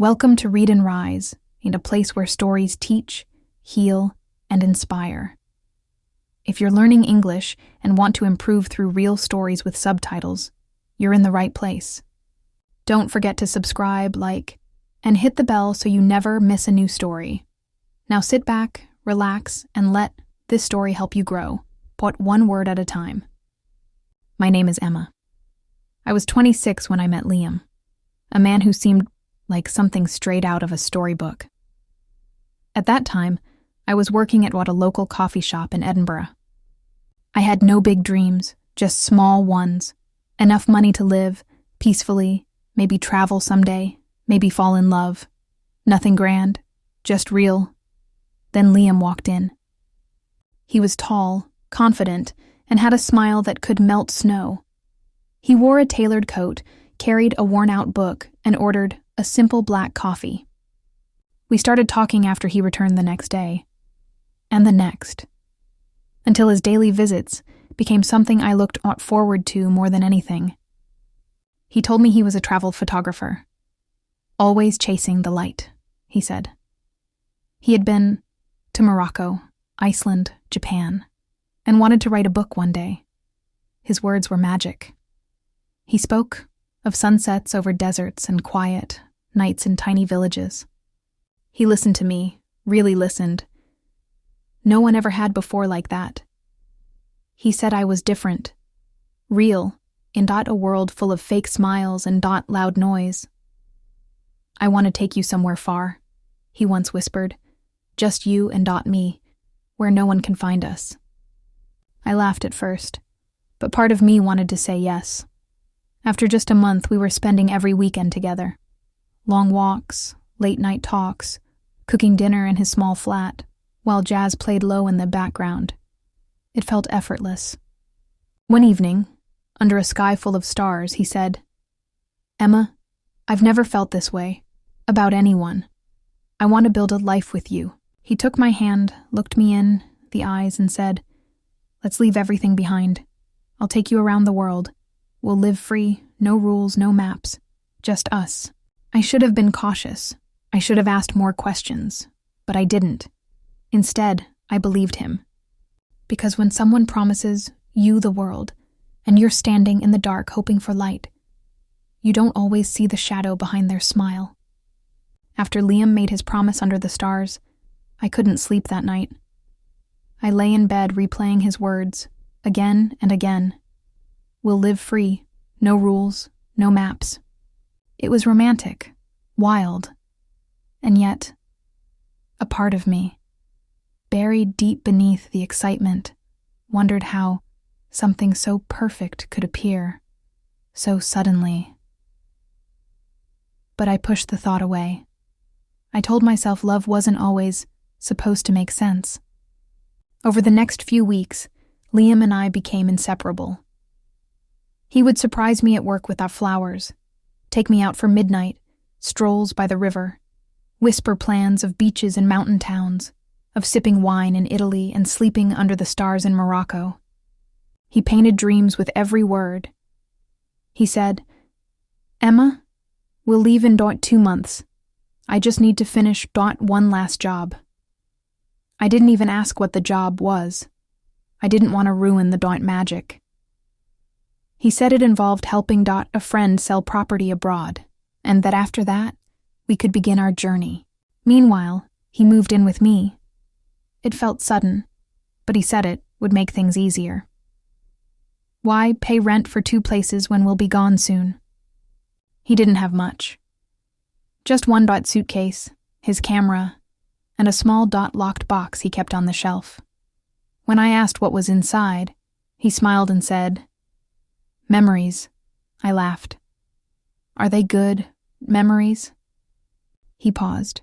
Welcome to Read and Rise, a place where stories teach, heal, and inspire. If you're learning English and want to improve through real stories with subtitles, you're in the right place. Don't forget to subscribe, like, and hit the bell so you never miss a new story. Now sit back, relax, and let this story help you grow, but one word at a time. My name is Emma. I was 26 when I met Liam, a man who seemed like something straight out of a storybook. At that time, I was working at a local coffee shop in Edinburgh. I had no big dreams, just small ones. Enough money to live, peacefully, maybe travel someday, maybe fall in love. Nothing grand, just real. Then Liam walked in. He was tall, confident, and had a smile that could melt snow. He wore a tailored coat, carried a worn-out book, and ordered a simple black coffee. We started talking after he returned the next day, and the next, until his daily visits became something I looked forward to more than anything. He told me he was a travel photographer, always chasing the light, he said. He had been to Morocco, Iceland, Japan, and wanted to write a book one day. His words were magic. He spoke of sunsets over deserts and quiet nights in tiny villages. He listened to me, really listened. No one ever had before like that. He said I was different, real, in a world full of fake smiles and loud noise. I want to take you somewhere far, he once whispered, just you and me, where no one can find us. I laughed at first, but part of me wanted to say yes. After just a month, we were spending every weekend together. Long walks, late-night talks, cooking dinner in his small flat, while jazz played low in the background. It felt effortless. One evening, under a sky full of stars, he said, "Emma, I've never felt this way, about anyone. I want to build a life with you." He took my hand, looked me in the eyes, and said, "Let's leave everything behind. I'll take you around the world. We'll live free, no rules, no maps, just us." I should have been cautious. I should have asked more questions, but I didn't. Instead, I believed him. Because when someone promises you the world, and you're standing in the dark hoping for light, you don't always see the shadow behind their smile. After Liam made his promise under the stars, I couldn't sleep that night. I lay in bed replaying his words, again and again. We'll live free, no rules, no maps. It was romantic, wild, and yet, a part of me, buried deep beneath the excitement, wondered how something so perfect could appear, so suddenly. But I pushed the thought away. I told myself love wasn't always supposed to make sense. Over the next few weeks, Liam and I became inseparable. He would surprise me at work with our flowers, take me out for midnight, strolls by the river, whisper plans of beaches and mountain towns, of sipping wine in Italy and sleeping under the stars in Morocco. He painted dreams with every word. He said, "Emma, we'll leave in 2 months. I just need to finish one last job." I didn't even ask what the job was. I didn't want to ruin the magic. He said it involved helping a friend sell property abroad, and that after that, we could begin our journey. Meanwhile, he moved in with me. It felt sudden, but he said it would make things easier. Why pay rent for 2 places when we'll be gone soon? He didn't have much. Just one suitcase, his camera, and a small locked box he kept on the shelf. When I asked what was inside, he smiled and said, "Memories." I laughed. "Are they good memories?" He paused.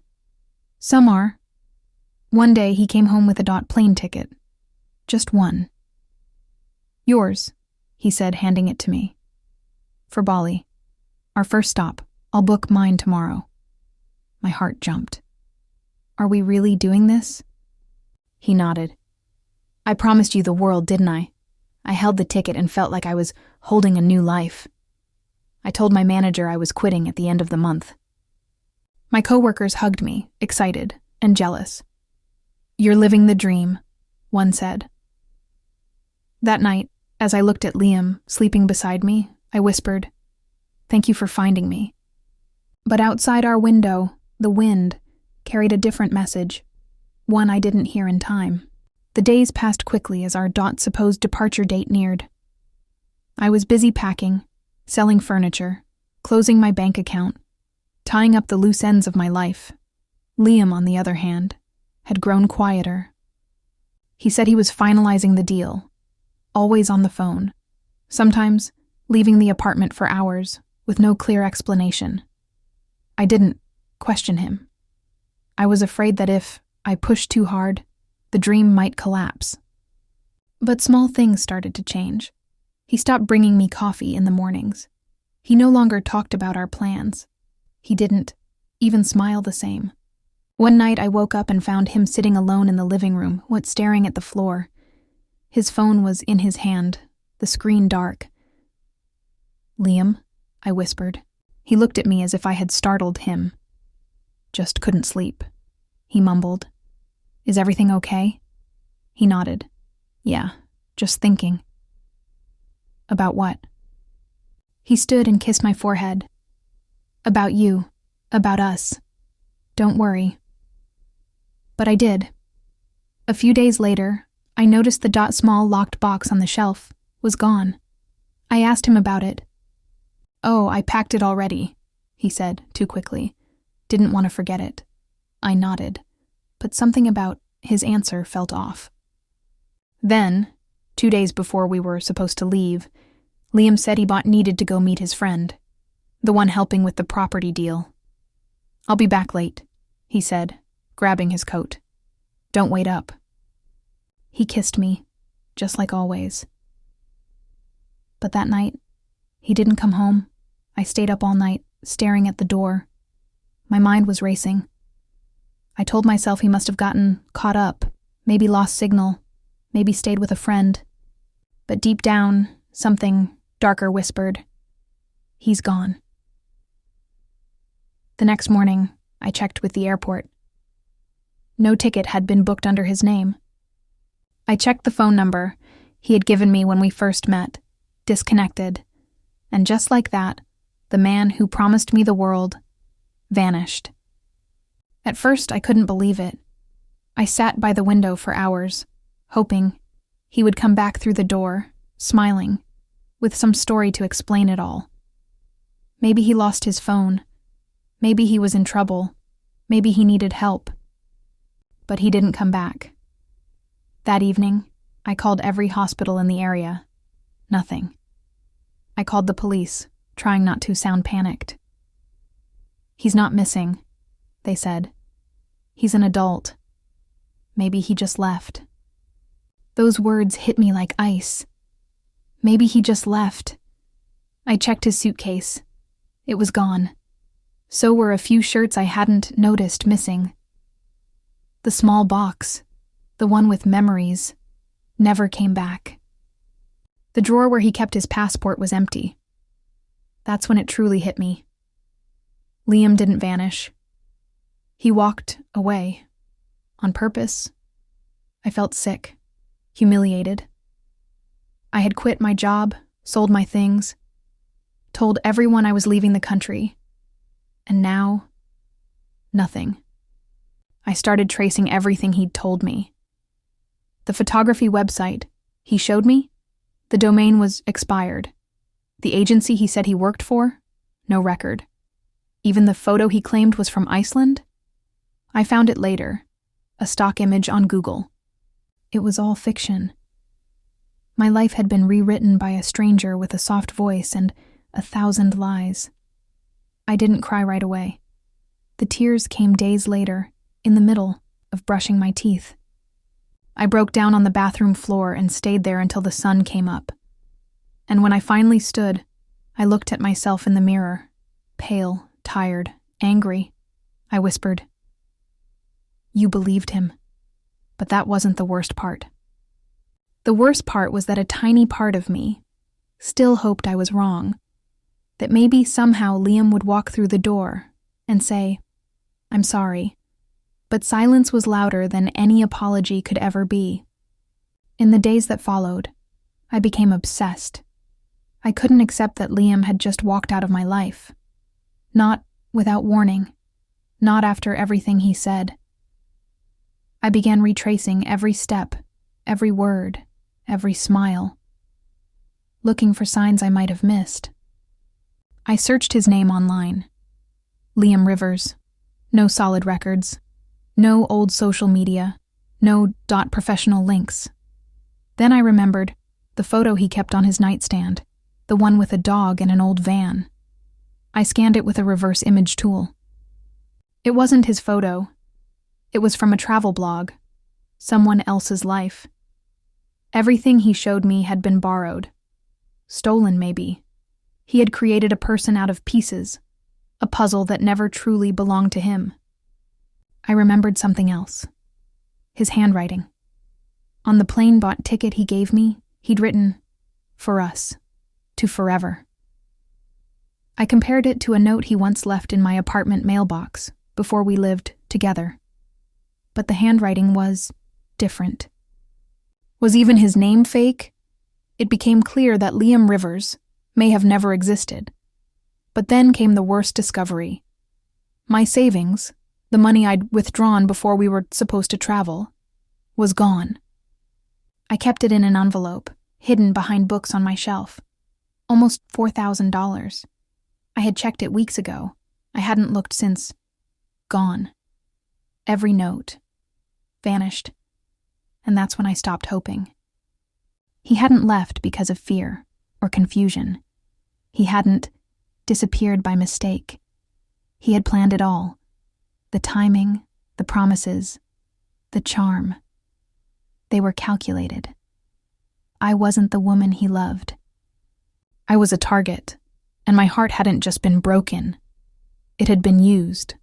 "Some are." One day he came home with a plane ticket. Just one. "Yours," he said, handing it to me. "For Bali. Our first stop. I'll book mine tomorrow." My heart jumped. "Are we really doing this?" He nodded. "I promised you the world, didn't I? I held the ticket and felt like I was holding a new life. I told my manager I was quitting at the end of the month." My coworkers hugged me, excited and jealous. "You're living the dream," one said. That night, as I looked at Liam sleeping beside me, I whispered, "Thank you for finding me." But outside our window, the wind carried a different message, one I didn't hear in time. The days passed quickly as our supposed departure date neared. I was busy packing, selling furniture, closing my bank account, tying up the loose ends of my life. Liam, on the other hand, had grown quieter. He said he was finalizing the deal, always on the phone, sometimes leaving the apartment for hours with no clear explanation. I didn't question him. I was afraid that if I pushed too hard, the dream might collapse. But small things started to change. He stopped bringing me coffee in the mornings. He no longer talked about our plans. He didn't even smile the same. One night I woke up and found him sitting alone in the living room, staring at the floor. His phone was in his hand, the screen dark. "Liam," I whispered. He looked at me as if I had startled him. "Just couldn't sleep," he mumbled. "Is everything okay?" He nodded. "Yeah, just thinking." "About what?" He stood and kissed my forehead. "About you, about us. Don't worry." But I did. A few days later, I noticed the small locked box on the shelf was gone. I asked him about it. "Oh, I packed it already," he said, too quickly. Didn't want to forget it. I nodded, but something about his answer felt off. Then, 2 days before we were supposed to leave, Liam said he needed to go meet his friend, the one helping with the property deal. "I'll be back late," he said, grabbing his coat. "Don't wait up." He kissed me, just like always. But that night, he didn't come home. I stayed up all night, staring at the door. My mind was racing. I told myself he must have gotten caught up, maybe lost signal, maybe stayed with a friend. But deep down, something darker whispered, "He's gone." The next morning, I checked with the airport. No ticket had been booked under his name. I checked the phone number he had given me when we first met, disconnected, and just like that, the man who promised me the world vanished. At first, I couldn't believe it. I sat by the window for hours, hoping he would come back through the door, smiling, with some story to explain it all. Maybe he lost his phone. Maybe he was in trouble. Maybe he needed help. But he didn't come back. That evening, I called every hospital in the area. Nothing. I called the police, trying not to sound panicked. "He's not missing," they said. "He's an adult. Maybe he just left." Those words hit me like ice. Maybe he just left. I checked his suitcase. It was gone. So were a few shirts I hadn't noticed missing. The small box, the one with memories, never came back. The drawer where he kept his passport was empty. That's when it truly hit me. Liam didn't vanish. He walked away. On purpose. I felt sick, humiliated. I had quit my job, sold my things, told everyone I was leaving the country. And now, nothing. I started tracing everything he'd told me. The photography website he showed me, the domain was expired. The agency he said he worked for, no record. Even the photo he claimed was from Iceland? I found it later, a stock image on Google. It was all fiction. My life had been rewritten by a stranger with a soft voice and 1,000 lies. I didn't cry right away. The tears came days later, in the middle of brushing my teeth. I broke down on the bathroom floor and stayed there until the sun came up. And when I finally stood, I looked at myself in the mirror, pale, tired, angry. I whispered, "You believed him." But that wasn't the worst part. The worst part was that a tiny part of me still hoped I was wrong, that maybe somehow Liam would walk through the door and say, I'm sorry. But silence was louder than any apology could ever be. In the days that followed, I became obsessed. I couldn't accept that Liam had just walked out of my life. Not without warning. Not after everything he said. I began retracing every step, every word, every smile, looking for signs I might have missed. I searched his name online. Liam Rivers. No solid records. No old social media. No .professional links. Then I remembered the photo he kept on his nightstand, the one with a dog and an old van. I scanned it with a reverse image tool. It wasn't his photo. It was from a travel blog, someone else's life. Everything he showed me had been borrowed. Stolen, maybe. He had created a person out of pieces, a puzzle that never truly belonged to him. I remembered something else. His handwriting. On the plane-bought ticket he gave me, he'd written, "For us, to forever." I compared it to a note he once left in my apartment mailbox before we lived together. But the handwriting was different. Was even his name fake? It became clear that Liam Rivers may have never existed. But then came the worst discovery. My savings, the money I'd withdrawn before we were supposed to travel, was gone. I kept it in an envelope, hidden behind books on my shelf. Almost $4,000. I had checked it weeks ago. I hadn't looked since. Gone. Every note. Vanished. And that's when I stopped hoping. He hadn't left because of fear or confusion. He hadn't disappeared by mistake. He had planned it all. The timing, the promises, the charm. They were calculated. I wasn't the woman he loved. I was a target, and my heart hadn't just been broken. It had been used.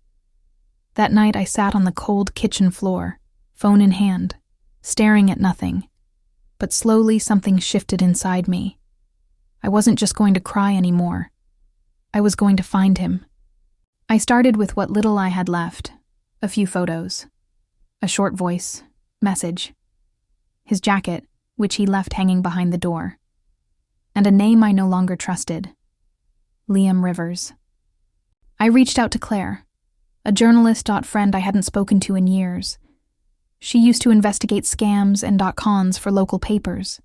That night I sat on the cold kitchen floor, phone in hand, staring at nothing. But slowly something shifted inside me. I wasn't just going to cry anymore. I was going to find him. I started with what little I had left. A few photos. A short voice message. His jacket, which he left hanging behind the door. And a name I no longer trusted. Liam Rivers. I reached out to Claire, a journalist friend I hadn't spoken to in years. She used to investigate scams and .cons for local papers.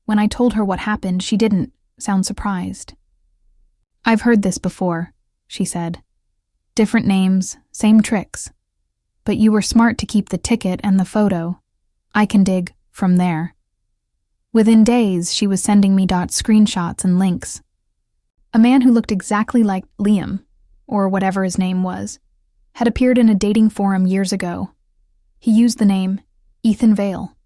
When I told her what happened, she didn't sound surprised. "I've heard this before," she said. "Different names, same tricks. But you were smart to keep the ticket and the photo. I can dig from there." Within days, she was sending me screenshots and links. A man who looked exactly like Liam, or whatever his name was, had appeared in a dating forum years ago. He used the name Ethan Vale.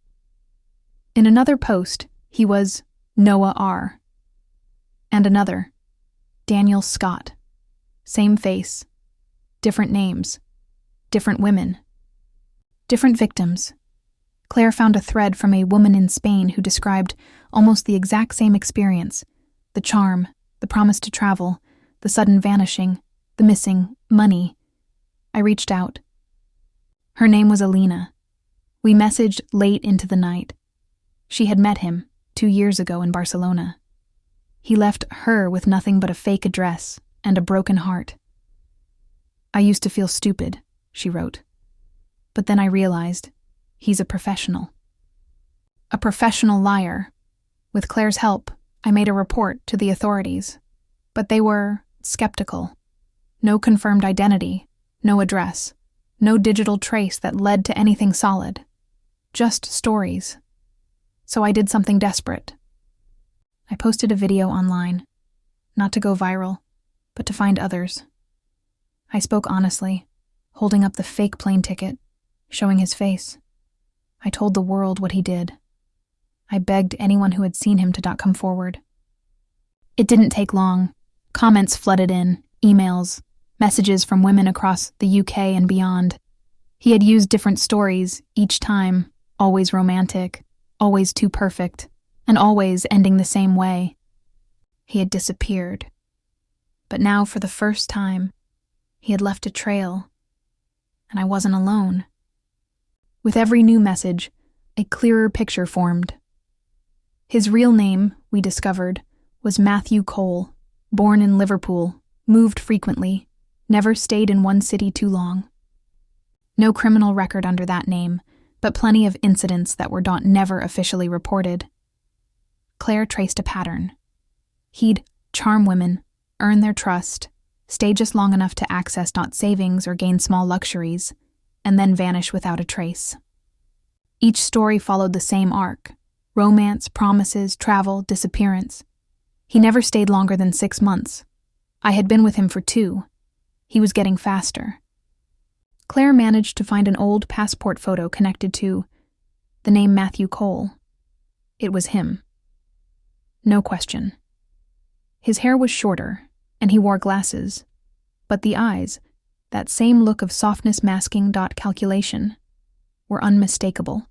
In another post, he was Noah R. And another, Daniel Scott. Same face, different names, different women, different victims. Claire found a thread from a woman in Spain who described almost the exact same experience: the charm, the promise to travel, the sudden vanishing, the missing money. I reached out. Her name was Alina. We messaged late into the night. She had met him 2 years ago in Barcelona. He left her with nothing but a fake address and a broken heart. "I used to feel stupid," she wrote. "But then I realized he's a professional. A professional liar. With Claire's help, I made a report to the authorities, but they were skeptical. No confirmed identity, no address, no digital trace that led to anything solid. Just stories. So I did something desperate. I posted a video online, not to go viral, but to find others. I spoke honestly, holding up the fake plane ticket, showing his face. I told the world what he did. I begged anyone who had seen him to come forward. It didn't take long. Comments flooded in, emails, messages from women across the UK and beyond. He had used different stories each time, always romantic, always too perfect, and always ending the same way. He had disappeared. But now, for the first time, he had left a trail, and I wasn't alone. With every new message, a clearer picture formed. His real name, we discovered, was Matthew Cole, born in Liverpool, moved frequently, never stayed in one city too long. No criminal record under that name, but plenty of incidents that were never officially reported. Claire traced a pattern. He'd charm women, earn their trust, stay just long enough to access savings or gain small luxuries, and then vanish without a trace. Each story followed the same arc: romance, promises, travel, disappearance. He never stayed longer than 6 months. I had been with him for 2. He was getting faster. Claire managed to find an old passport photo connected to the name Matthew Cole. It was him. No question. His hair was shorter, and he wore glasses, but the eyes, that same look of softness masking calculation, were unmistakable.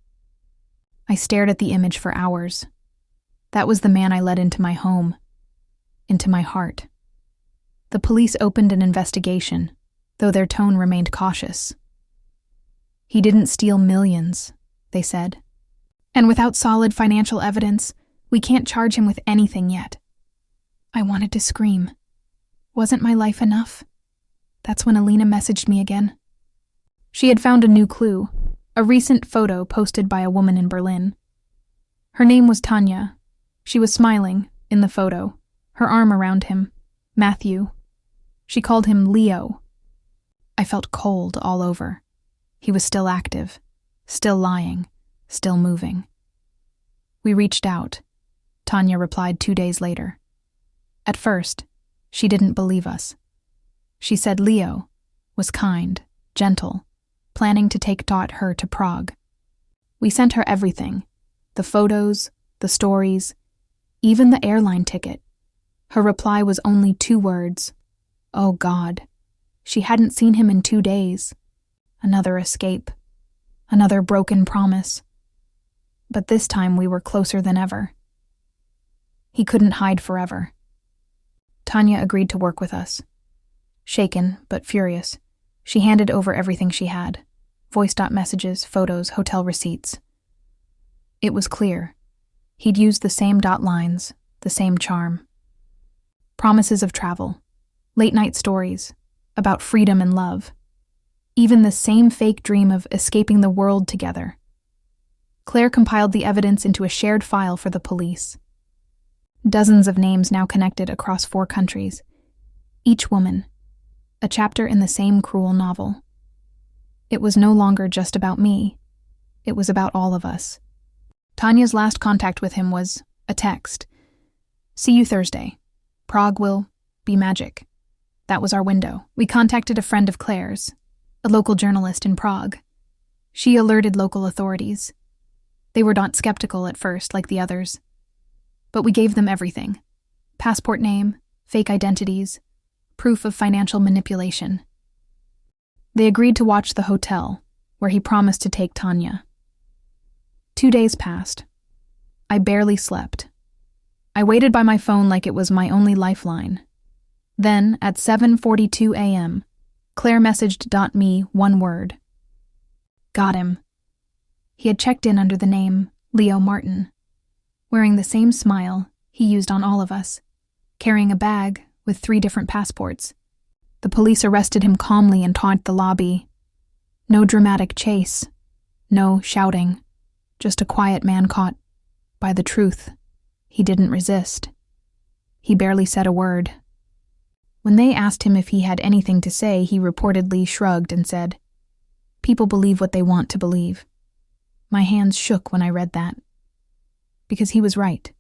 I stared at the image for hours. That was the man I let into my home, into my heart. The police opened an investigation, though their tone remained cautious. He didn't steal millions, they said. And without solid financial evidence, we can't charge him with anything yet. I wanted to scream. Wasn't my life enough? That's when Alina messaged me again. She had found a new clue, a recent photo posted by a woman in Berlin. Her name was Tanya. She was smiling, in the photo, her arm around him, Matthew. She called him Leo. I felt cold all over. He was still active, still lying, still moving. We reached out. Tanya replied 2 days later. At first, she didn't believe us. She said Leo was kind, gentle, planning to take her to Prague. We sent her everything, the photos, the stories, even the airline ticket. Her reply was only 2 words. Oh God. She hadn't seen him in 2 days. Another escape. Another broken promise. But this time we were closer than ever. He couldn't hide forever. Tanya agreed to work with us. Shaken, but furious, she handed over everything she had: voice messages, photos, hotel receipts. It was clear. He'd used the same lines, the same charm. Promises of travel, late-night stories, about freedom and love. Even the same fake dream of escaping the world together. Claire compiled the evidence into a shared file for the police. Dozens of names now connected across 4 countries. Each woman, a chapter in the same cruel novel. It was no longer just about me. It was about all of us. Tanya's last contact with him was a text. See you Thursday. Prague will be magic. That was our window. We contacted a friend of Claire's, a local journalist in Prague. She alerted local authorities. They were not skeptical at first, like the others. But we gave them everything: passport name, fake identities, proof of financial manipulation. They agreed to watch the hotel, where he promised to take Tanya. 2 days passed. I barely slept. I waited by my phone like it was my only lifeline. Then, at 7:42 a.m., Claire messaged me 1 word. Got him. He had checked in under the name Leo Martin, wearing the same smile he used on all of us, carrying a bag with 3 different passports. The police arrested him calmly and taunted the lobby. No dramatic chase, no shouting, just a quiet man caught by the truth. He didn't resist. He barely said a word. When they asked him if he had anything to say, he reportedly shrugged and said, "People believe what they want to believe." My hands shook when I read that. Because he was right.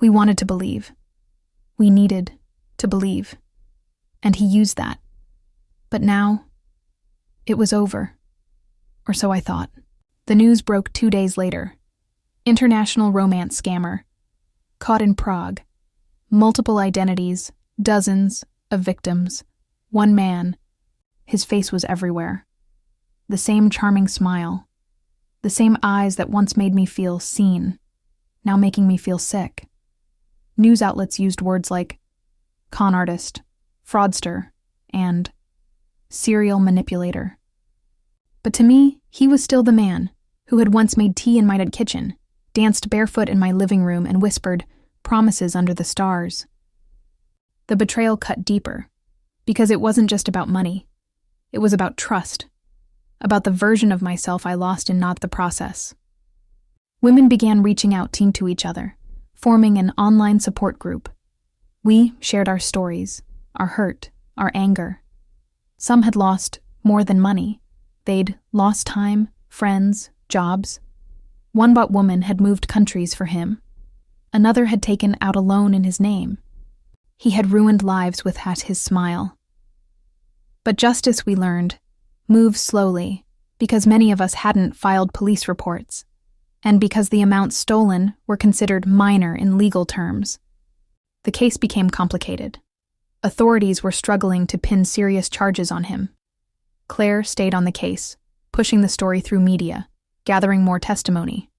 We wanted to believe. We needed to believe. And he used that. But now, it was over. Or so I thought. The news broke 2 days later. International romance scammer. Caught in Prague. Multiple identities, dozens of victims. 1 man. His face was everywhere. The same charming smile. The same eyes that once made me feel seen, now making me feel sick. News outlets used words like con artist, fraudster, and serial manipulator. But to me, he was still the man who had once made tea in my kitchen, danced barefoot in my living room, and whispered promises under the stars. The betrayal cut deeper, because it wasn't just about money. It was about trust, about the version of myself I lost in not the process. Women began reaching out to each other, forming an online support group. We shared our stories, our hurt, our anger. Some had lost more than money. They'd lost time, friends, jobs. One woman had moved countries for him. Another had taken out a loan in his name. He had ruined lives with his smile. But justice, we learned, moves slowly because many of us hadn't filed police reports, and because the amounts stolen were considered minor in legal terms. The case became complicated. Authorities were struggling to pin serious charges on him. Claire stayed on the case, pushing the story through media, gathering more testimony.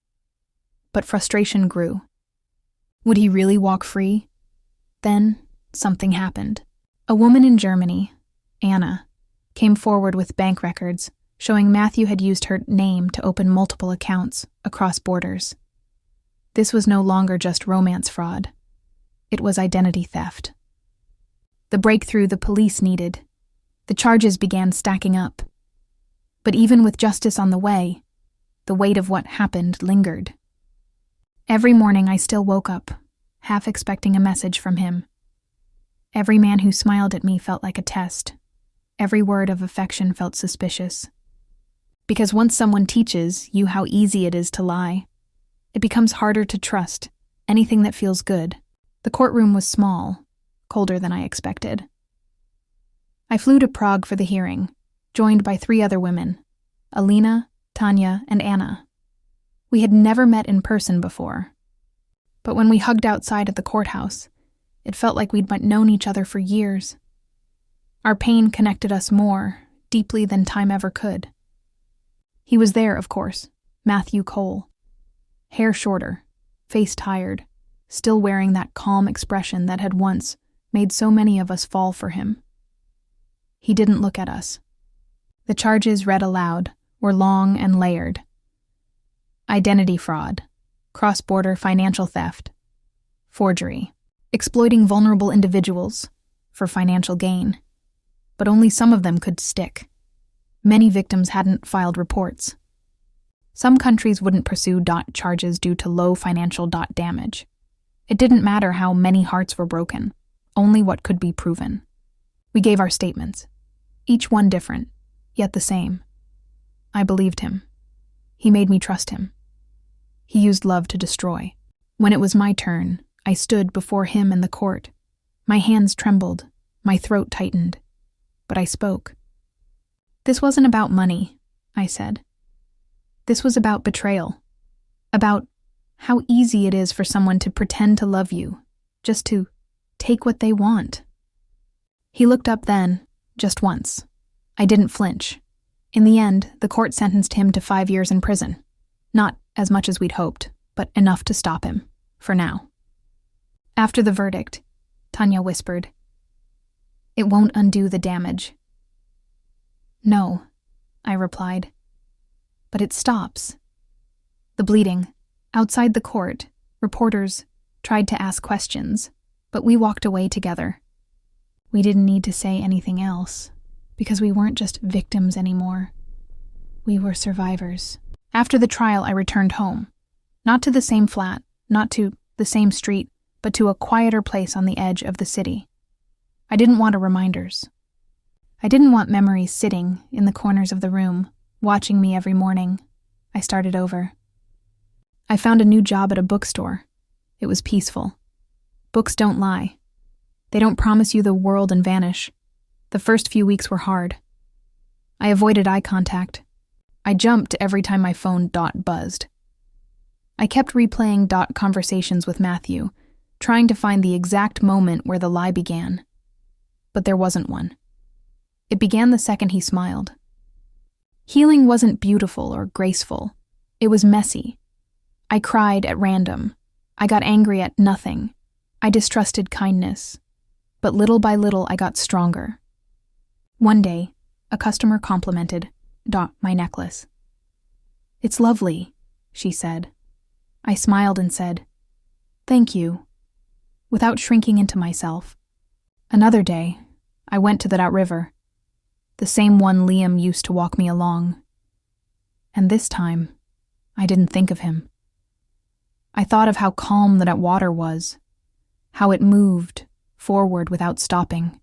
But frustration grew. Would he really walk free? Then something happened. A woman in Germany, Anna, came forward with bank records showing Matthew had used her name to open multiple accounts across borders. This was no longer just romance fraud. It was identity theft. The breakthrough the police needed. The charges began stacking up. But even with justice on the way, the weight of what happened lingered. Every morning I still woke up, half expecting a message from him. Every man who smiled at me felt like a test. Every word of affection felt suspicious. Because once someone teaches you how easy it is to lie, it becomes harder to trust anything that feels good. The courtroom was small, colder than I expected. I flew to Prague for the hearing, joined by 3 other women, Alina, Tanya, and Anna. We had never met in person before, but when we hugged outside at the courthouse, it felt like we'd known each other for years. Our pain connected us more deeply than time ever could. He was there, of course, Matthew Cole. Hair shorter, face tired, still wearing that calm expression that had once made so many of us fall for him. He didn't look at us. The charges read aloud were long and layered. Identity fraud, cross-border financial theft, forgery, exploiting vulnerable individuals for financial gain. But only some of them could stick. Many victims hadn't filed reports. Some countries wouldn't pursue charges due to low financial damage. It didn't matter how many hearts were broken, only what could be proven. We gave our statements, each one different, yet the same. I believed him. He made me trust him. He used love to destroy. When it was my turn, I stood before him in the court. My hands trembled, my throat tightened, but I spoke. This wasn't about money, I said. This was about betrayal, about how easy it is for someone to pretend to love you, just to take what they want. He looked up then, just once. I didn't flinch. In the end, the court sentenced him to 5 years in prison. Not as much as we'd hoped, but enough to stop him, for now. After the verdict, Tanya whispered, "It won't undo the damage." "No," I replied. "But it stops." The bleeding. Outside the court, reporters tried to ask questions, but we walked away together. We didn't need to say anything else, because we weren't just victims anymore. We were survivors. After the trial, I returned home. Not to the same flat, not to the same street, but to a quieter place on the edge of the city. I didn't want reminders. I didn't want memories sitting in the corners of the room, watching me every morning. I started over. I found a new job at a bookstore. It was peaceful. Books don't lie. They don't promise you the world and vanish. The first few weeks were hard. I avoided eye contact. I jumped every time my phone buzzed. I kept replaying conversations with Matthew, trying to find the exact moment where the lie began. But there wasn't one. It began the second he smiled. Healing wasn't beautiful or graceful. It was messy. I cried at random. I got angry at nothing. I distrusted kindness. But little by little, I got stronger. One day, a customer complimented, My necklace. "It's lovely," she said. I smiled and said, "Thank you," without shrinking into myself. Another day, I went to that river, the same one Liam used to walk me along. And this time, I didn't think of him. I thought of how calm that water was, how it moved forward without stopping.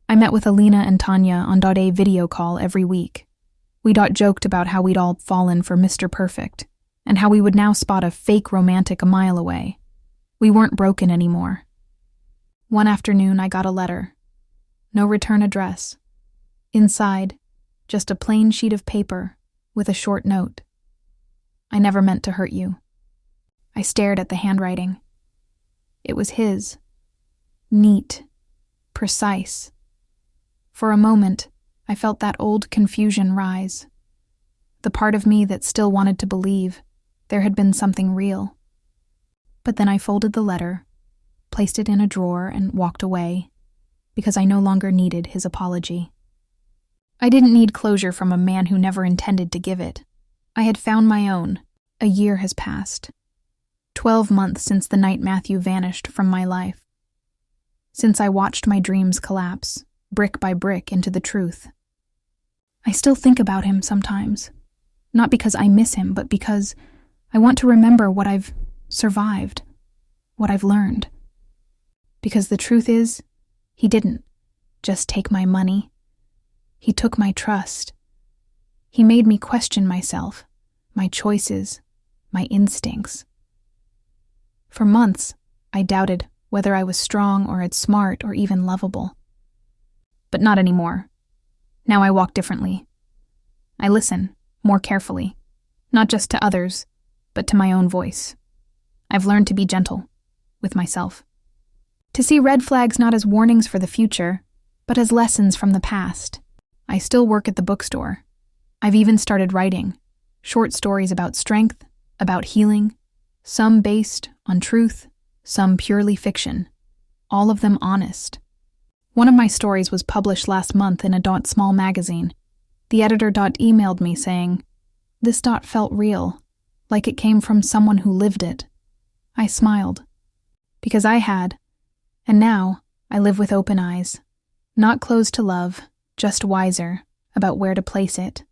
I met with Alina and Tanya on a video call every week. We joked about how we'd all fallen for Mr. Perfect, and how we would now spot a fake romantic a mile away. We weren't broken anymore. One afternoon, I got a letter. No return address. Inside, just a plain sheet of paper with a short note. "I never meant to hurt you." I stared at the handwriting. It was his. Neat. Precise. For a moment, I felt that old confusion rise. The part of me that still wanted to believe there had been something real. But then I folded the letter, placed it in a drawer, and walked away, because I no longer needed his apology. I didn't need closure from a man who never intended to give it. I had found my own. A year has passed. 12 months since the night Matthew vanished from my life. Since I watched my dreams collapse, brick by brick, into the truth. I still think about him sometimes. Not because I miss him, but because I want to remember what I've survived, what I've learned. Because the truth is, he didn't just take my money. He took my trust. He made me question myself, my choices, my instincts. For months, I doubted whether I was strong or smart or even lovable. But not anymore. Now I walk differently. I listen more carefully, not just to others, but to my own voice. I've learned to be gentle with myself. To see red flags not as warnings for the future, but as lessons from the past. I still work at the bookstore. I've even started writing short stories about strength, about healing, some based on truth, some purely fiction, all of them honest. One of my stories was published last month in a small magazine. The editor emailed me saying, "This felt real, like it came from someone who lived it." I smiled, because I had, and now I live with open eyes, not closed to love, just wiser about where to place it.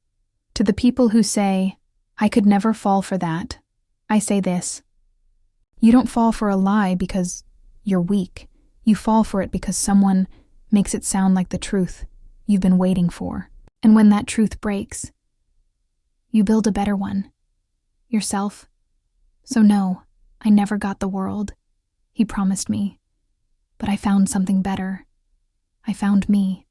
To the people who say, "I could never fall for that," I say this: you don't fall for a lie because you're weak. You fall for it because someone makes it sound like the truth you've been waiting for. And when that truth breaks, you build a better one. Yourself. So no, I never got the world. He promised me. But I found something better. I found me.